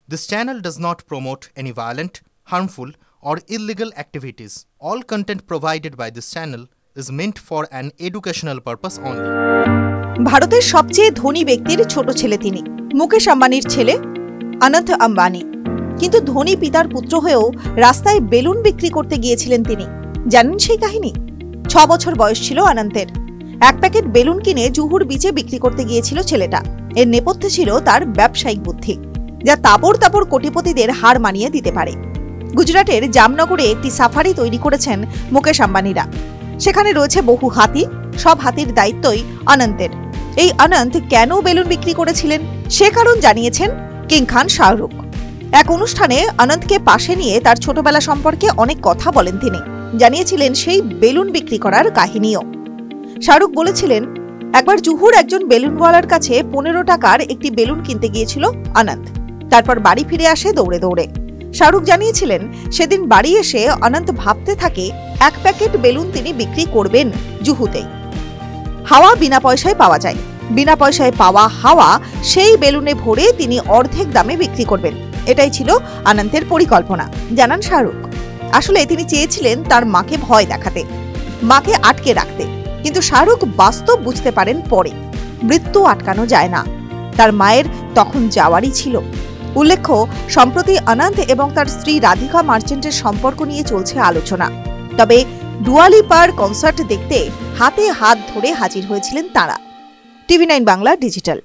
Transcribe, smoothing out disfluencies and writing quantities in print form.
This channel does not promote any violent, harmful, or illegal activities. All content provided by this channel is meant for an educational purpose only. ভারতের সবচেয়ে ধনী ব্যক্তির ছোট ছেলে তিনি, মুকেশ আম্বানির ছেলে অনন্ত আম্বানি। কিন্তু ধনী পিতার পুত্র হয়েও রাস্তায় বেলুন বিক্রি করতে গিয়েছিলেন তিনি। জানেন সেই কাহিনী? 6 বছর বয়স ছিল অনন্তের। এক প্যাকেট বেলুন কিনে জুহুর বিচে বিক্রি করতে গিয়েছিল ছেলেটা। এর নেপথ্যে ছিল তার ব্যবসায়িক বুদ্ধি, যা তাপড় তাপড় কোটিপতিদের হার মানিয়ে দিতে পারে। গুজরাটের জামনগরে একটি সাফারি তৈরি করেছেন মুকেশ আম্বানিরা। সেখানে রয়েছে বহু হাতি, সব হাতির দায়িত্বই অনন্তের। এই অনন্ত কেন বেলুন বিক্রি করেছিলেন সে কারণ জানিয়েছেন কিং খান শাহরুখ। এক অনুষ্ঠানে অনন্তকে পাশে নিয়ে তার ছোটবেলা সম্পর্কে অনেক কথা বলেন তিনি। জানিয়েছিলেন সেই বেলুন বিক্রি করার কাহিনীও। শাহরুখ বলেছিলেন, একবার জুহুর একজন বেলুনওয়ালার কাছে 15 টাকার একটি বেলুন কিনতে গিয়েছিল অনন্ত। তারপর বাড়ি ফিরে আসে দৌড়ে দৌড়ে। শাহরুখ জানিয়েছিলেন, সেদিন বাড়ি এসে অনন্ত ভাবতে থাকে এক প্যাকেট বেলুন তিনি বিক্রি করবেন জুহুতেই। হাওয়া বিনা পয়সায় পাওয়া যায়, বিনা পয়সায় পাওয়া হাওয়া সেই বেলুনে ভরে তিনি অর্ধেক দামে বিক্রি করবেন। এটাই ছিল অনন্তের পরিকল্পনা, জানান শাহরুখ। আসলে তিনি চেয়েছিলেন তার মাকে ভয় দেখাতে, মাকে আটকে রাখতে। কিন্তু শাহরুখ বাস্তব বুঝতে পারেন পরে, মৃত্যু আটকানো যায় না। তার মায়ের তখন যাওয়ারই ছিল। উল্লেখ্য, সম্প্রতি অনন্ত এবং তার স্ত্রী রাধিকা মার্চেন্টের সম্পর্ক নিয়ে চলছে আলোচনা। তবে ডুয়া লিপার কনসার্ট দেখতে হাতে হাত ধরে হাজির হয়েছিলেন তাঁরা। TV9 Bangla digital.